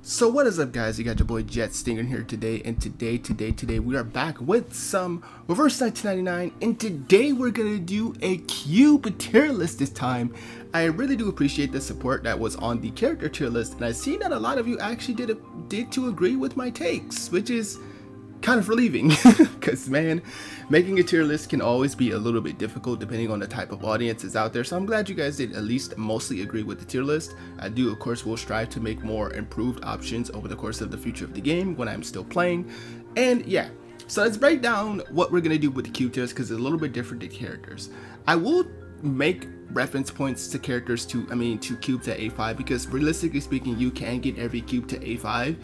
So what is up, guys? You got your boy Jet Stingren here today, and today we are back with some reverse 1999, and today we're gonna do a cube tier list this time. I really do appreciate the support that was on the character tier list, and I see that a lot of you actually did to agree with my takes, which is kind of relieving because man, making a tier list can always be a little bit difficult depending on the type of audience is out there. So I'm glad you guys did at least mostly agree with the tier list. I do, of course, will strive to make more improved options over the course of the future of the game when I'm still playing. And yeah, so let's break down what we're gonna do with the cube tiers because it's a little bit different to characters. I will make reference points to characters to cubes at A5 because realistically speaking, you can get every cube to A5.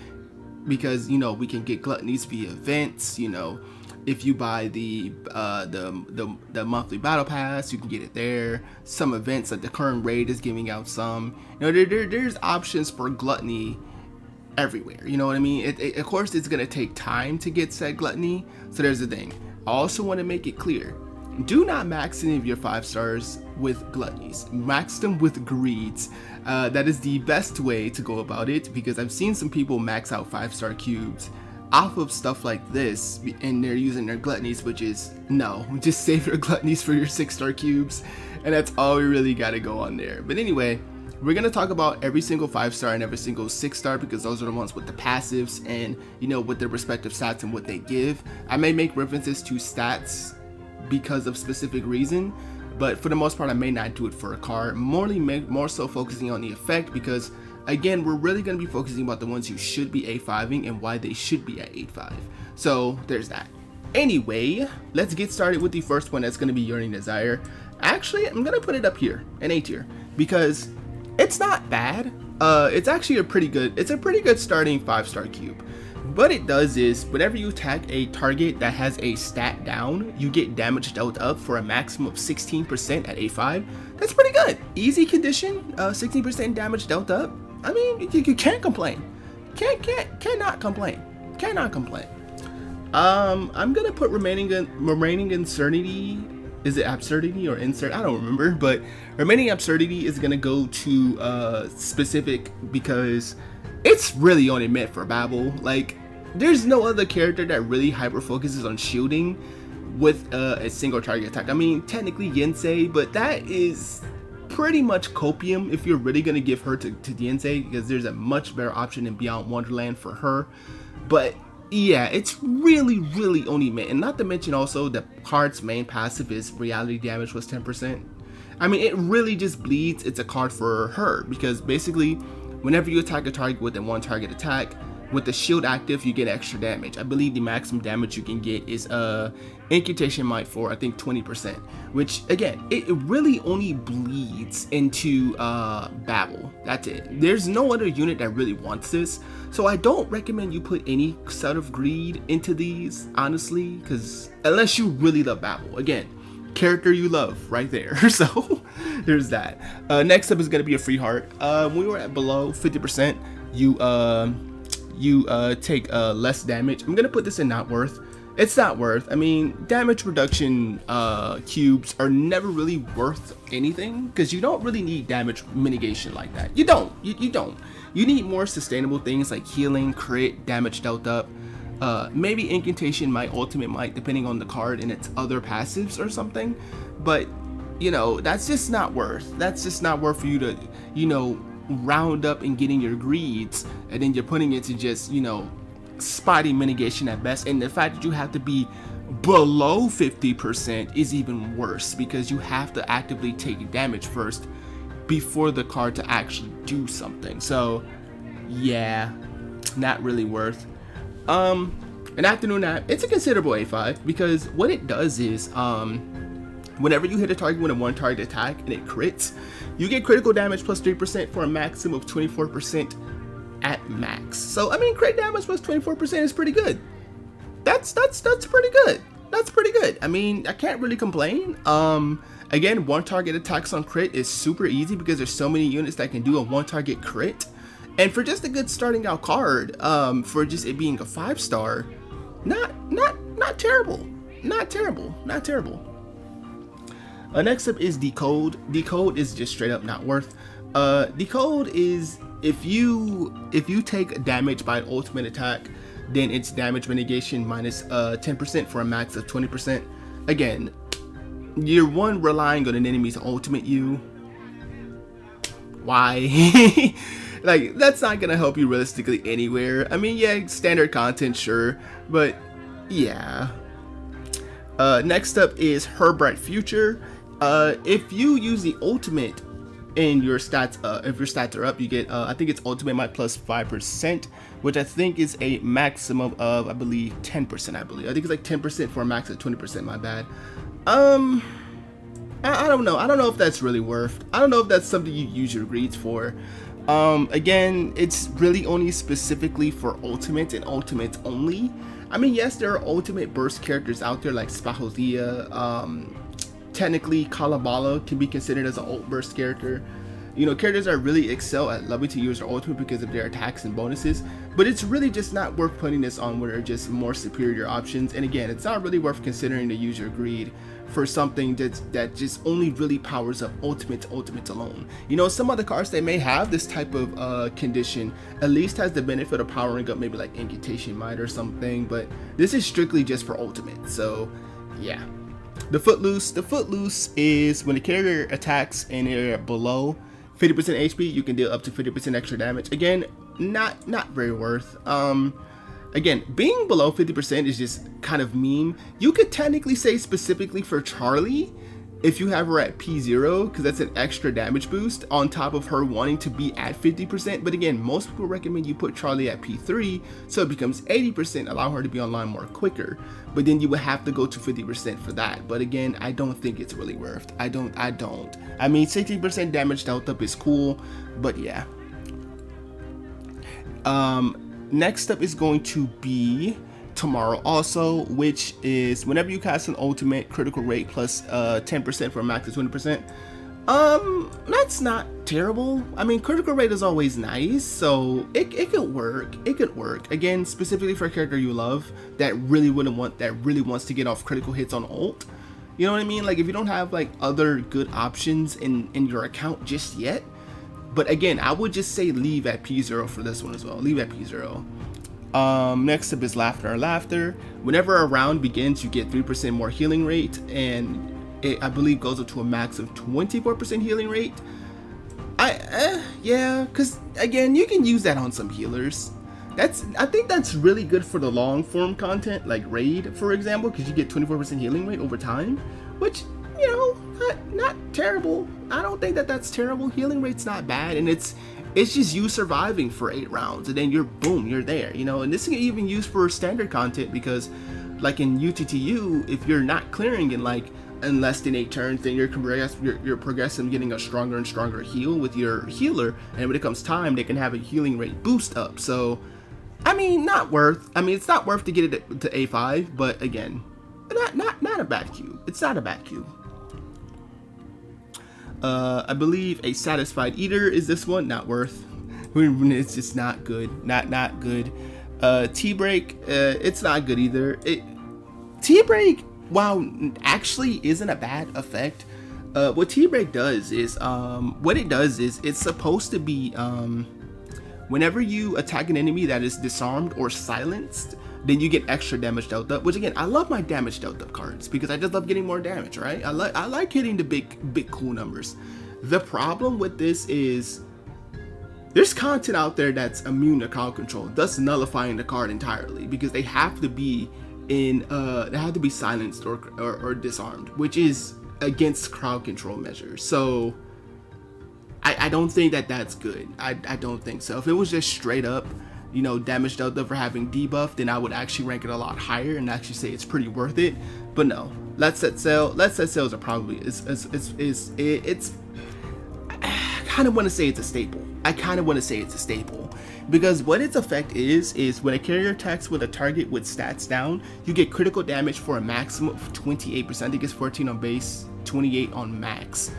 Because, you know, we can get gluttonies via events. You know, if you buy the monthly battle pass, you can get it there. Some events, like the current raid is giving out some. You know, there's options for gluttony everywhere. You know what I mean? Of course, it's gonna take time to get said gluttony. So there's the thing. I also want to make it clear: do not max any of your 5 stars with gluttonies. Max them with greeds. That is the best way to go about it, because I've seen some people max out 5-star cubes off of stuff like this and they're using their gluttonies, which is no, just save your gluttonies for your 6-star cubes, and that's all we really got to go on there. But anyway, we're going to talk about every single 5-star and every single 6-star because those are the ones with the passives and, you know, with their respective stats and what they give. I may make references to stats because of specific reason, but for the most part I may not do it for a card. More so focusing on the effect, because again, we're really going to be focusing about the ones you should be A5ing and why they should be at 8.5. So there's that. Anyway, let's get started with the first one. That's going to be Yearning Desire. Actually, I'm going to put it up here in A tier because it's not bad. It's actually a pretty good starting 5-star cube. What it does is, whenever you attack a target that has a stat down, you get damage dealt up for a maximum of 16% at A5. That's pretty good. Easy condition, 16% damage dealt up. I mean, you can't complain. Cannot complain. Cannot complain. I'm gonna put remaining absurdity. Is it absurdity or insert? I don't remember, but remaining absurdity is gonna go to specific because it's really only meant for Babel. Like, there's no other character that really hyper focuses on shielding with a single target attack. I mean, technically Yensei, but that is pretty much copium if you're really gonna give her to Yensei, because there's a much better option in Beyond Wonderland for her. But yeah, it's really only meant, and not to mention also the card's main passive is reality damage was 10%. I mean, it really just bleeds. It's a card for her because basically, whenever you attack a target with a 1-target attack, with the shield active, you get extra damage. I believe the maximum damage you can get is Incantation Might for, I think, 20%, which again, it really only bleeds into Babel. That's it. There's no other unit that really wants this, so I don't recommend you put any set of greed into these, honestly, because unless you really love Babel. Again, character you love right there. So there's that. Next up is going to be a free heart. When we were at below 50%, you take less damage. I'm gonna put this in not worth. It's not worth. I mean, damage reduction cubes are never really worth anything because you don't really need damage mitigation like that. You don't. You don't. You need more sustainable things like healing, crit, damage dealt up. Maybe Incantation Might, Ultimate Might, depending on the card and its other passives or something. But you know, that's just not worth. That's just not worth for you to, you know, round up and getting your greeds, and then you're putting it to just, you know, spotty mitigation at best. And the fact that you have to be below 50% is even worse because you have to actively take damage first before the card to actually do something. So yeah, not really worth. An afternoon nap, it's a considerable A5 because what it does is whenever you hit a target with a 1-target attack and it crits, you get critical damage plus 3% for a maximum of 24% at max. So I mean, crit damage plus 24% is pretty good. That's pretty good. That's pretty good. I mean, I can't really complain. Again, 1-target attacks on crit is super easy because there's so many units that can do a 1-target crit. And for just a good starting out card, for just it being a 5-star, not terrible. Not terrible. Next up is Decode. Decode is just straight up not worth. Decode is if you take damage by an ultimate attack, then it's damage mitigation minus 10% for a max of 20%. Again, you're relying on an enemy's ultimate you. Why? Like, that's not gonna help you realistically anywhere. I mean, yeah, standard content, sure, but yeah. Next up is Her Bright Future. If you use the ultimate in your stats, if your stats are up, you get I think it's ultimate might plus 5%, which I think is a maximum of, I believe, 10%. I think it's like 10% for a max of 20%. My bad. I don't know. I don't know if that's really worth. I don't know if that's something you use your greeds for. Again, it's really only specifically for ultimates and ultimates only. I mean, yes, there are ultimate burst characters out there like Spahothea. Technically, Kalabala can be considered as an ult burst character. You know, characters that really excel at loving to use their ultimate because of their attacks and bonuses, but it's really just not worth putting this on where they're just more superior options. And again, it's not really worth considering to use your greed for something that just only really powers up ultimates alone. You know, some other cards that may have this type of condition at least has the benefit of powering up maybe like Incantation Might or something, but this is strictly just for ultimate. So yeah. The Footloose is when the character attacks and they're below 50% HP, you can deal up to 50% extra damage. Again, not very worth. Again, being below 50% is just kind of meme. You could technically say specifically for Charlie, if you have her at P0, because that's an extra damage boost on top of her wanting to be at 50%. But again, most people recommend you put Charlie at P3 so it becomes 80%, allow her to be online more quicker. But then you would have to go to 50% for that. But again, I don't think it's really worth. I don't. I mean, 60% damage dealt up is cool, but yeah. Next up is going to be Tomorrow also, which is whenever you cast an ultimate, critical rate plus 10% for a max of 20%. That's not terrible. I mean, critical rate is always nice, so it could work. It could work. Again, specifically for a character you love that really wants to get off critical hits on ult. You know what I mean? Like, if you don't have like other good options in your account just yet. But again, I would just say leave at P0 for this one as well. Leave at P0. Next up is Laughter. Whenever a round begins, you get 3% more healing rate, and it, I believe, goes up to a max of 24% healing rate. Yeah, because again, you can use that on some healers. I think that's really good for the long form content, like Raid, for example, because you get 24% healing rate over time, which, you know, not terrible. I don't think that's terrible. Healing rate's not bad, and it's just you surviving for 8 rounds, and then you're there, you know. And this can even use for standard content, because like in UTTU, if you're not clearing in less than 8 turns, then you're progressing, getting a stronger and stronger heal with your healer, and when it comes time, they can have a healing rate boost up. So I mean, it's not worth to get it to A5, but again, not a bad cube. It's not a bad cube. I believe a Satisfied Eater is this one. Not worth. It's just not good. Not good. T-Break, it's not good either. T-Break, wow, actually isn't a bad effect. What T-Break does is, it's supposed to be, whenever you attack an enemy that is disarmed or silenced, then you get extra damage dealt up, which again, I love my damage dealt up cards because I just love getting more damage, right? I like hitting the big cool numbers. The problem with this is there's content out there that's immune to crowd control, thus nullifying the card entirely, because they have to be silenced or disarmed, which is against crowd control measures. So I don't think that's good. I don't think so. If it was just straight up, you know, damage dealt up for having debuff, then I would actually rank it a lot higher and actually say it's pretty worth it. But no, Let's Set Sails are probably it's I kind of want to say it's a staple. Because what its effect is when a carrier attacks with a target with stats down, you get critical damage for a maximum of 28%. I think it's 14 on base, 28 on max.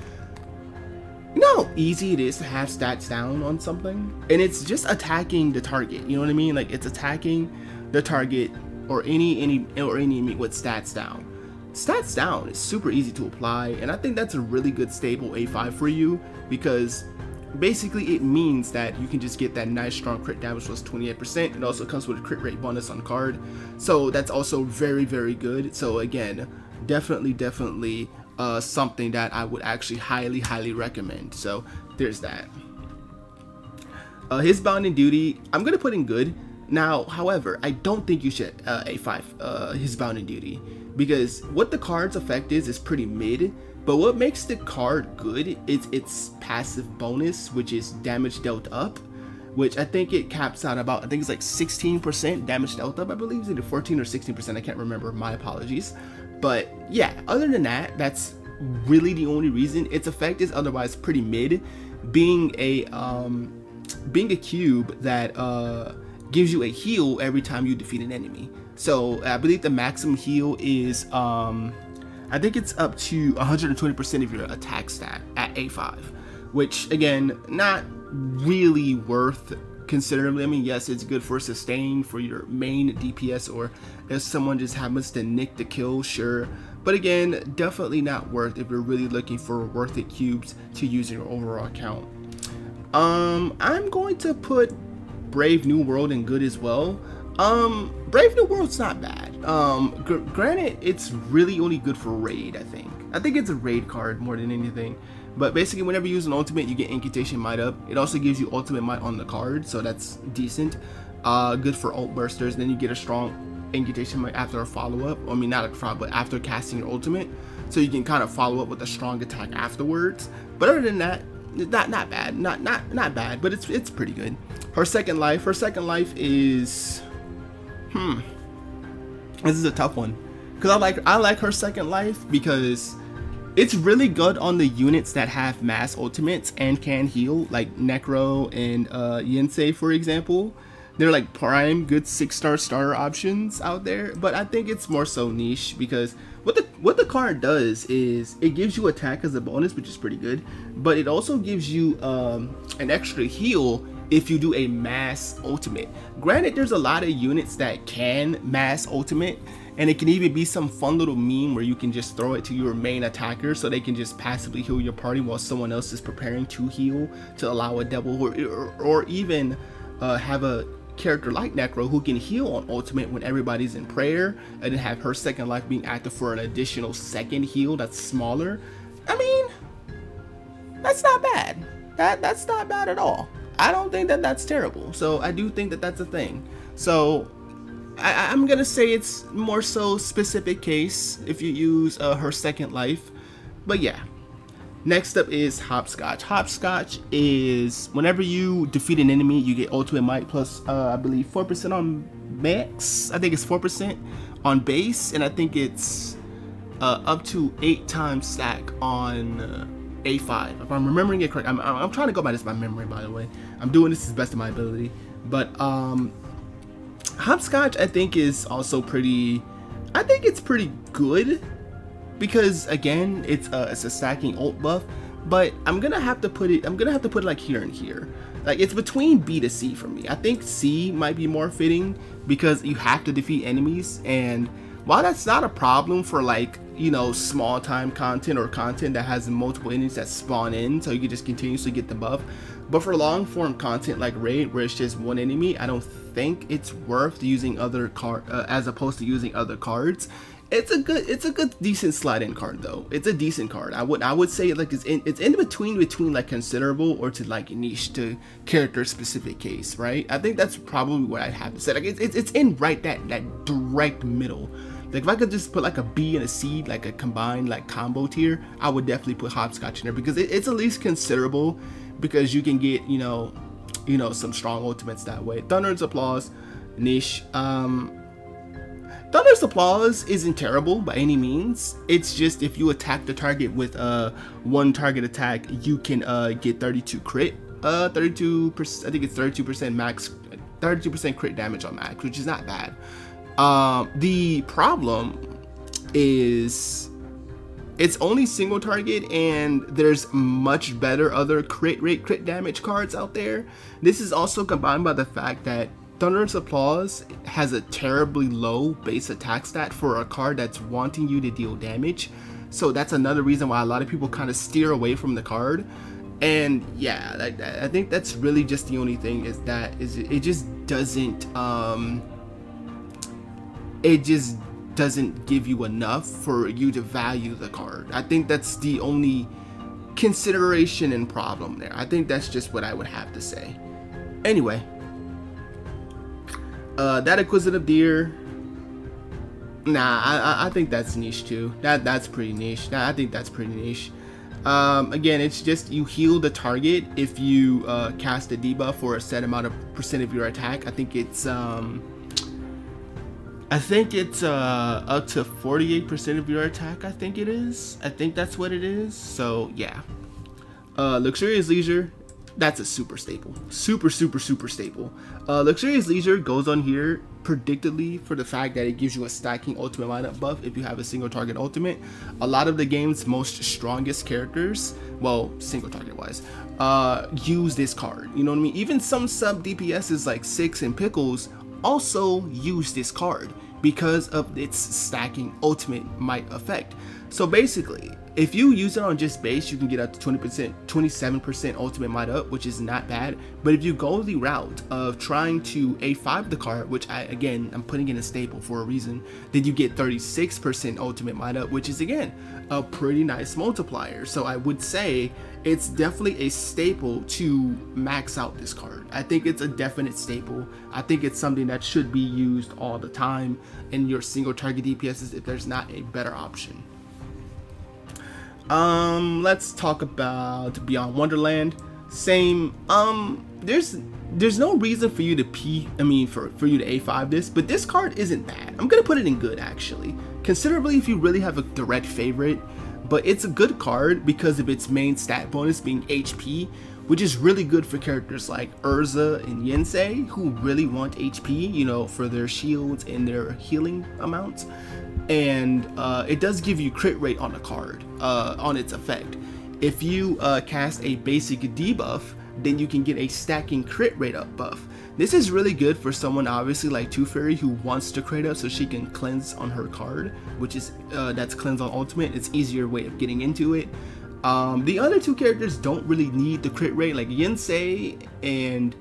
You know how easy it is to have stats down on something? And it's just attacking the target, you know what I mean? Like, it's attacking the target or any enemy with stats down. Stats down is super easy to apply, and I think that's a really good stable A5 for you, because basically it means that you can just get that nice strong crit damage plus 28%. It also comes with a crit rate bonus on card, so that's also very, very good. So again, definitely something that I would actually highly recommend. So there's that. His Bounden Duty, I'm gonna put in good. Now, however, I don't think you should A5 his Bounden Duty, because what the card's effect is pretty mid, but what makes the card good is its passive bonus, which is damage dealt up, which I think it caps out about, I think it's like 16% damage dealt up, I believe it's either 14 or 16%, I can't remember, my apologies. But yeah, other than that, that's really the only reason. Its effect is otherwise pretty mid, being a cube that gives you a heal every time you defeat an enemy. So I believe the maximum heal is I think it's up to 120% of your attack stat at A5, which again, not really worth considerably. I mean, yes, it's good for sustain for your main DPS, or if someone just happens to nick the kill, sure, but again, definitely not worth if you're really looking for worth it cubes to use in your overall count. I'm going to put Brave New World in good as well. Brave New World's not bad. Granted, it's really only good for raid, I think it's a raid card more than anything. But basically, whenever you use an ultimate, you get Incantation Might up. It also gives you Ultimate Might on the card, so that's decent. Good for ult bursters. Then you get a strong Incantation Might after a follow-up. I mean, not a follow, but after casting your ultimate, so you can kind of follow up with a strong attack afterwards. But other than that, not bad, not bad, but it's pretty good. Her second life is, this is a tough one, because I like her second life because it's really good on the units that have mass ultimates and can heal, like Necro and Yensei, for example. They're like prime good 6-star starter options out there, but I think it's more so niche because what the card does is it gives you attack as a bonus, which is pretty good, but it also gives you an extra heal if you do a mass ultimate. Granted, there's a lot of units that can mass ultimate, and it can even be some fun little meme where you can just throw it to your main attacker so they can just passively heal your party while someone else is preparing to heal to allow a double, or even have a character like Necro who can heal on ultimate when everybody's in prayer, and then have her second life being active for an additional second heal that's smaller. I mean, that's not bad. That's not bad at all. I don't think that that's terrible. So I do think that that's a thing. So I'm gonna say it's more so specific case if you use her second life. But yeah, next up is Hopscotch. Hopscotch is whenever you defeat an enemy, you get ultimate might plus I believe 4% on max. I think it's 4% on base, and I think it's up to 8 times stack on A5, if I'm remembering it correct. I'm trying to go by this by memory, by the way. I'm doing this as best of my ability. But Hopscotch I think is also pretty, I think it's pretty good, because again, it's a stacking ult buff, but I'm gonna have to put it like here and here. Like, it's between B to C for me. I think C might be more fitting because you have to defeat enemies, and while that's not a problem for, like, you know, small time content or content that has multiple enemies that spawn in so you can just continuously get the buff, but for long form content like raid where it's just one enemy, I don't think it's worth using other as opposed to using other cards. It's a good decent slide in card though. It's a decent card. I would say like it's in between like considerable or to like niche to character specific case, right? I think that's probably what I'd have to say. Like it's in right that direct middle. Like if I could just put like a B and a C, like a combined like combo tier, I would definitely put Hopscotch in there because it's at least considerable, because you can get you know some strong ultimates that way. Thunder's Applause, niche. Thunder's Applause isn't terrible by any means. It's just if you attack the target with one target attack, you can get 32 crit, 32%. I think it's 32% max, 32% crit damage on max, which is not bad. The problem is it's only single target, and there's much better other crit damage cards out there. This is also combined by the fact that Thunderous Applause has a terribly low base attack stat for a card that's wanting you to deal damage. So that's another reason why a lot of people kind of steer away from the card. And yeah, like, I think that's really just the only thing, is that it just doesn't give you enough for you to value the card. I think that's the only consideration and problem there. I think that's just what I would have to say. Anyway, that Inquisitive Deer, nah, I think that's niche too. That's pretty niche. I think that's pretty niche. Again, it's just you heal the target if you cast a debuff for a set amount of % of your attack. I think it's up to 48% of your attack. I think it is. I think that's what it is. So yeah, Luxurious Leisure, that's a super staple. Super staple. Luxurious Leisure goes on here predictably for the fact that it gives you a stacking ultimate lineup buff if you have a single target ultimate. A lot of the game's most strongest characters, well, single target wise, use this card. You know what I mean? Even some sub DPSs like Six and Pickles also use this card because of its stacking ultimate might effect. So basically, if you use it on just base, you can get up to 27% ultimate might up, which is not bad. But if you go the route of trying to A5 the card, which I'm putting in a staple for a reason, then you get 36% ultimate might up, which is again a pretty nice multiplier. So I would say it's definitely a staple to max out this card. I think it's a definite staple. I think it's something that should be used all the time in your single target DPSs if there's not a better option. Let's talk about Beyond Wonderland. Same. There's no reason for you to for you to A5 this, but this card isn't bad. I'm gonna put it in good actually, considerably if you really have a direct favorite. But it's a good card because of its main stat bonus being HP, which is really good for characters like Urza and Yensei, who really want HP, you know, for their shields and their healing amounts. And it does give you crit rate on the card, on its effect. If you cast a basic debuff, then you can get a stacking crit rate up buff. This is really good for someone obviously like Tooth Fairy who wants to crit up so she can cleanse on her card, which is that's cleanse on ultimate. It's easier way of getting into it. The other two characters don't really need the crit rate, like Yensei and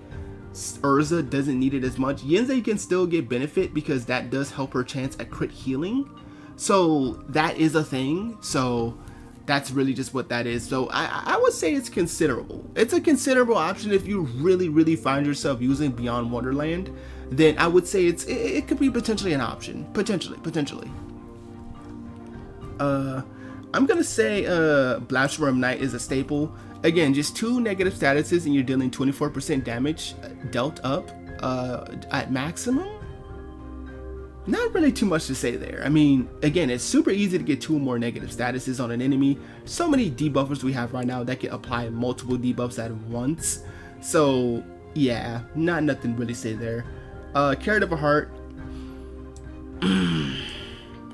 Urza doesn't need it as much. Yensei can still get benefit because that does help her chance at crit healing, so that is a thing. So that's really just what that is. So I would say it's considerable. It's a considerable option if you really find yourself using Beyond Wonderland. Then I would say it could be potentially an option. Potentially. I'm gonna say Blasphemous Knight is a staple. Again, just 2 negative statuses and you're dealing 24% damage dealt up at maximum. Not really too much to say there. I mean, again, it's super easy to get 2 or more negative statuses on an enemy. So many debuffers we have right now that can apply multiple debuffs at once. So yeah, nothing really to say there. Carrot of a Heart.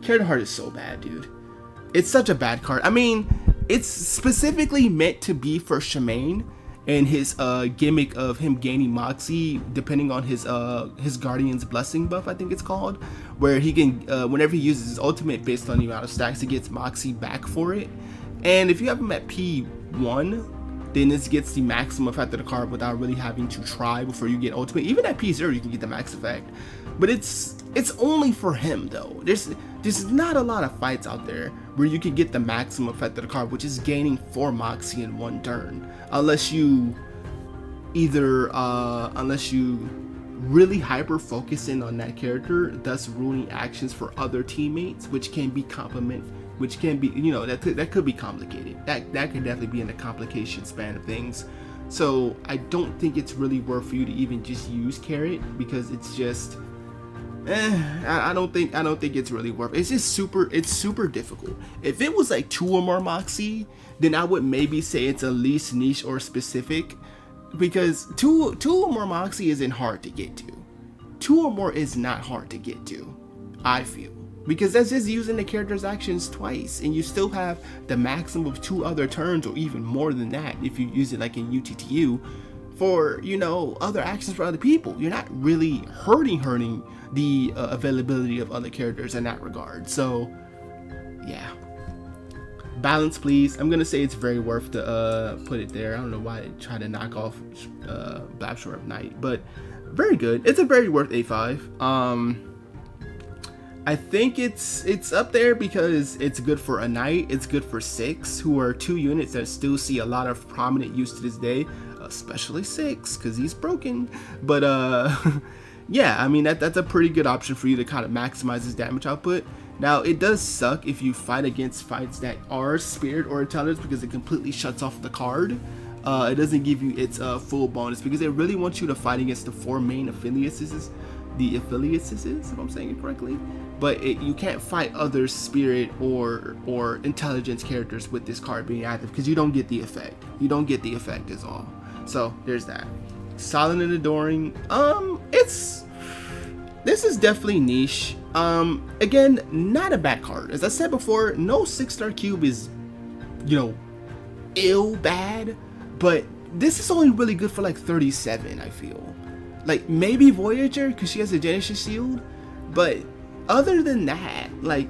Carrot of Heart is so bad, dude. It's such a bad card. I mean, it's specifically meant to be for Shemaine and his gimmick of him gaining Moxie depending on his Guardian's Blessing buff, I think it's called, where he can whenever he uses his ultimate based on the amount of stacks, he gets Moxie back for it. And if you have him at P1, then this gets the maximum effect of the card without really having to try before you get ultimate. Even at P0 you can get the max effect, but it's only for him though. There's not a lot of fights out there where you can get the maximum effect of the card, which is gaining 4 Moxie in 1 turn, unless you really hyper focus in on that character, thus ruining actions for other teammates, which can be you know, that could be complicated. That could definitely be in the complication span of things. So I don't think it's really worth for you to even just use Carrot, because it's just I don't think it's really worth it. It's just super difficult. If it was like 2 or more Moxie, then I would maybe say it's at least niche or specific, because 2 or more Moxie isn't hard to get to. 2 or more is not hard to get to, I feel, because that's just using the character's actions twice, and you still have the maximum of 2 other turns, or even more than that if you use it like in UTTU for, you know, other actions for other people. You're not really hurting the availability of other characters in that regard. So yeah, balance, please. I'm gonna say it's very worth to put it there. I don't know why I try to knock off Blabshore of Night, but very good. It's a very worth A5. I think it's up there because it's good for a knight. It's good for 6, who are 2 units that still see a lot of prominent use to this day, especially 6 because he's broken. But yeah, I mean that's a pretty good option for you to kind of maximize his damage output. Now it does suck if you fight against fights that are spirit or intelligence because it completely shuts off the card. It doesn't give you its full bonus because it really wants you to fight against the 4 main affiliates, if I'm saying it correctly. But you can't fight other spirit or intelligence characters with this card being active because you don't get the effect. You don't get the effect is all. So there's that. Silent and Adoring. This is definitely niche. Again, not a bad card. As I said before, no 6-star cube is, you know, ill bad, but this is only really good for like 37, I feel. Like maybe Voyager because she has a Genesis shield, but other than that, like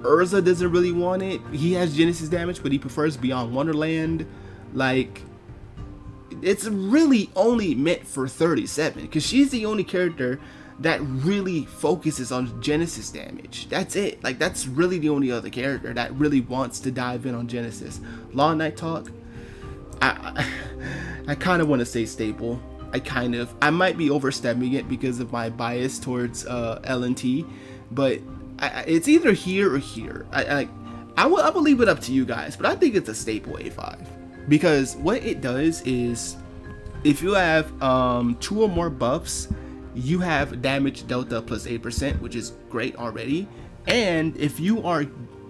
Urza doesn't really want it. He has Genesis damage, but he prefers Beyond Wonderland. Like it's really only meant for 37 because she's the only character that really focuses on Genesis damage. That's it. Like that's really the only other character that really wants to dive in on Genesis. Long Night Talk, I kind of want to say staple. I might be overstepping it because of my bias towards L&T, but it's either here or here. I will leave it up to you guys, but I think it's a staple A5 because what it does is if you have 2 or more buffs, you have damage delta plus 8%, which is great already. And if you are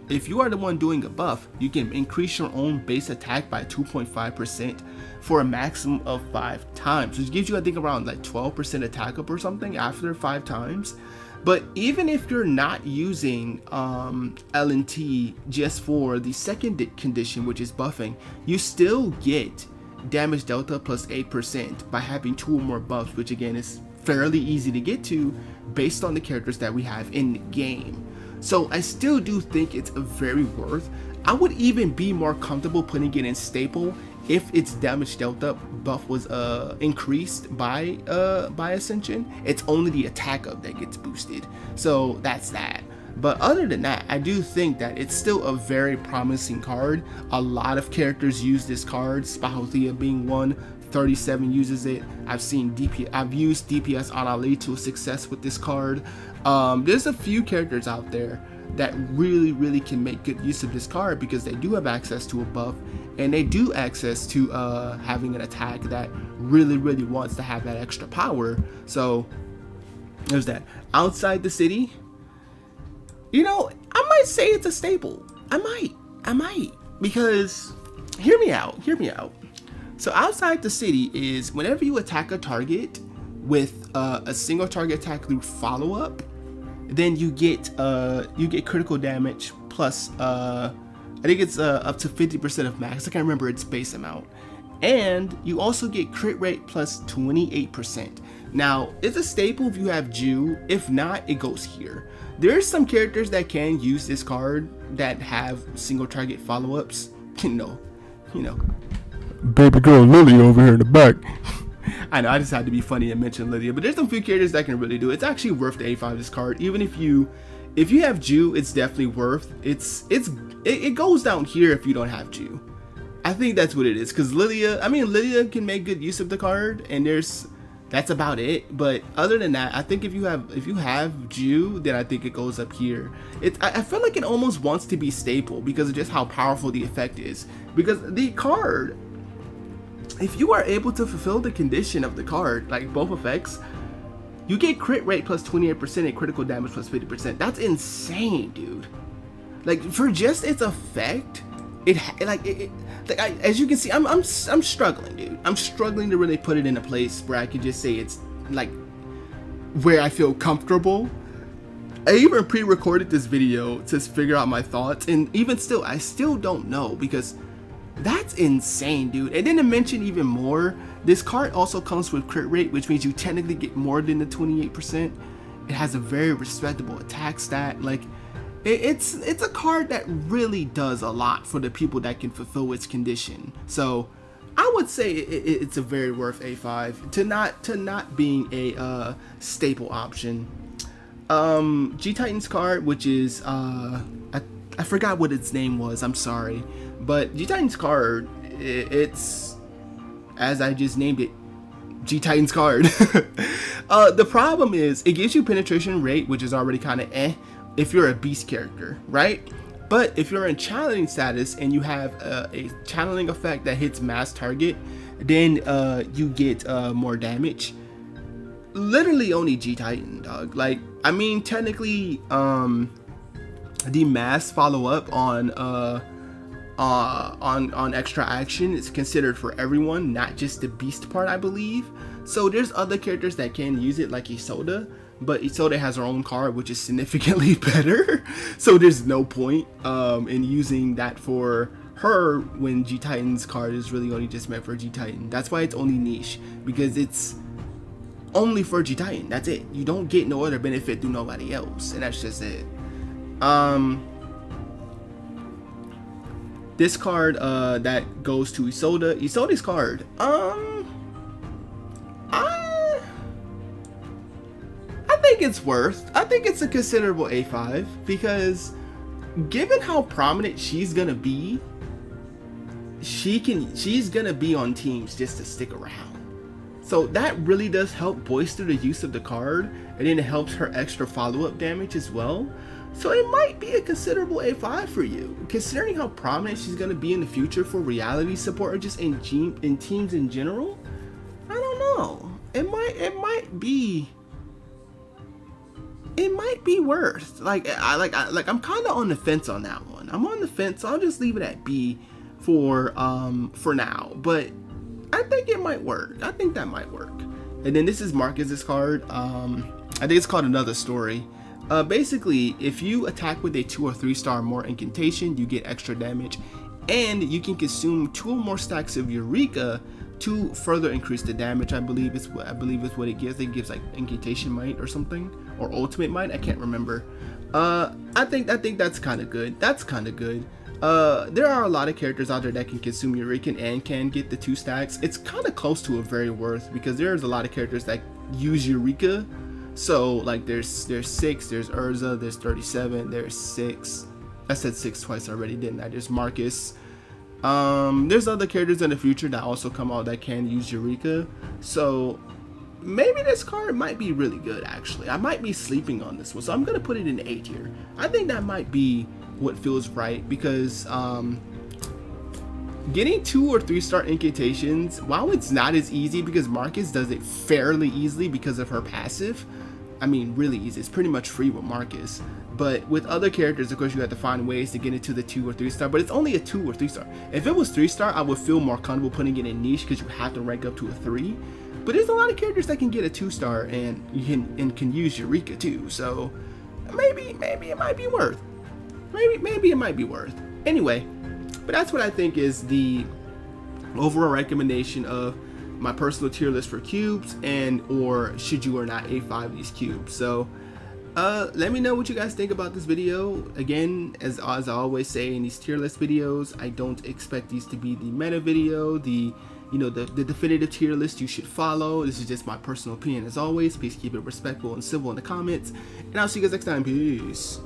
the one doing a buff, you can increase your own base attack by 2.5% for a maximum of 5 times, which gives you I think around like 12% attack up or something after 5 times. But even if you're not using L&T just for the second condition, which is buffing, you still get damage delta plus 8% by having 2 or more buffs, which again is fairly easy to get to based on the characters that we have in the game. So I still do think it's a very worth. I would even be more comfortable putting it in staple if its damage delta buff was increased by Ascension. It's only the attack up that gets boosted. So that's that. But other than that, I do think that it's still a very promising card. A lot of characters use this card, Spahothea being one. 37 uses it. I've used DPS on Ali to success with this card. There's a few characters out there that really can make good use of this card because they do have access to a buff and they do access to having an attack that really wants to have that extra power. So there's that. Outside the city, you know, I might say it's a staple. I might because hear me out. So outside the city is whenever you attack a target with a single target attack through follow-up, then you get critical damage plus I think it's up to 50% of max. I can't remember its base amount. And you also get crit rate plus 28%. Now, it's a staple if you have Jew. If not, it goes here. There's some characters that can use this card that have single target follow-ups. You know. Baby girl Lily over here in the back. I know, I just had to be funny and mention Lydia, but there's some few characters that can really do it. It's actually worth the A5 this card. Even if you have Jew, it's definitely worth. It goes down here if you don't have Jew. I think that's what it is, because Lydia can make good use of the card, and that's about it. But other than that, I think if you have Jew, then I think it goes up here. I feel like it almost wants to be staple because of just how powerful the effect is. Because the card, if you are able to fulfill the condition of the card, like both effects, you get crit rate plus 28% and critical damage plus 50%. That's insane, dude. Like for just its effect, as you can see, I'm struggling, dude. I'm struggling to really put it in a place where I can just say it's like where I feel comfortable. I even pre-recorded this video to figure out my thoughts, and even still, I still don't know because that's insane, dude. And then to mention even more, this card also comes with crit rate, which means you technically get more than the 28%. It has a very respectable attack stat. Like, it's a card that really does a lot for the people that can fulfill its condition. So I would say it's a very worth A5 to not being a staple option. G Titan's card, which is I forgot what its name was, I'm sorry, but G Titan's card, it's, as I just named it, G Titan's card. The problem is it gives you penetration rate, which is already kind of if you're a beast character, right? But if you're in channeling status and you have a channeling effect that hits mass target, then you get more damage. Literally only G Titan, dog. Like, I mean, technically, the mass follow up on extra action is considered for everyone, not just the beast part, I believe. So there's other characters that can use it, like Isoda, but Isoda has her own card, which is significantly better. So there's no point in using that for her when G Titan's card is really only just meant for G Titan. That's why it's only niche, because it's only for G Titan. That's it. You don't get no other benefit through nobody else, and that's just it. This card that goes to Isoda's card, I think it's worth. I think it's a considerable A5, because given how prominent she's gonna be, she's gonna be on teams just to stick around. So that really does help bolster the use of the card, and then it helps her extra follow-up damage as well. So it might be a considerable A5 for you, considering how prominent she's going to be in the future for reality support, or just in teams in general. I don't know. It might be worth. I'm kind of on the fence on that one. I'm on the fence. So I'll just leave it at B for now. But I think it might work. I think that might work. And then this is Marcus's card. I think it's called Another Story. Basically, if you attack with a 2 or 3 star or more incantation, you get extra damage, and you can consume 2 or more stacks of Eureka to further increase the damage. I believe it's what it gives. It gives like incantation might or something, or ultimate might. I can't remember. I think that's kind of good. That's kind of good. There are a lot of characters out there that can consume Eureka and can get the 2 stacks. It's kind of close to a very worth, because there's a lot of characters that use Eureka. So like there's 6, there's Urza, there's 37, there's 6. I said 6 twice already, didn't I? There's Marcus. There's other characters in the future that also come out that can use Eureka. So maybe this card might be really good, actually. I might be sleeping on this one, so I'm gonna put it in A tier. I think that might be what feels right, because getting 2 or 3 star incantations, while it's not as easy, because Marcus does it fairly easily because of her passive. I mean, really easy. It's pretty much free with Marcus. But with other characters, of course, you have to find ways to get into the 2 or 3 star. But it's only a 2 or 3 star. If it was 3 star, I would feel more comfortable putting it in niche, because you have to rank up to a 3. But there's a lot of characters that can get a 2 star and can use Eureka too. So maybe it might be worth. Maybe it might be worth. Anyway, but that's what I think is the overall recommendation of my personal tier list for cubes, and or should you or not A5 these cubes. So let me know what you guys think about this video. Again, as I always say in these tier list videos, I don't expect these to be the meta video, the definitive tier list you should follow. This is just my personal opinion. As always, please keep it respectful and civil in the comments, and I'll see you guys next time. Peace.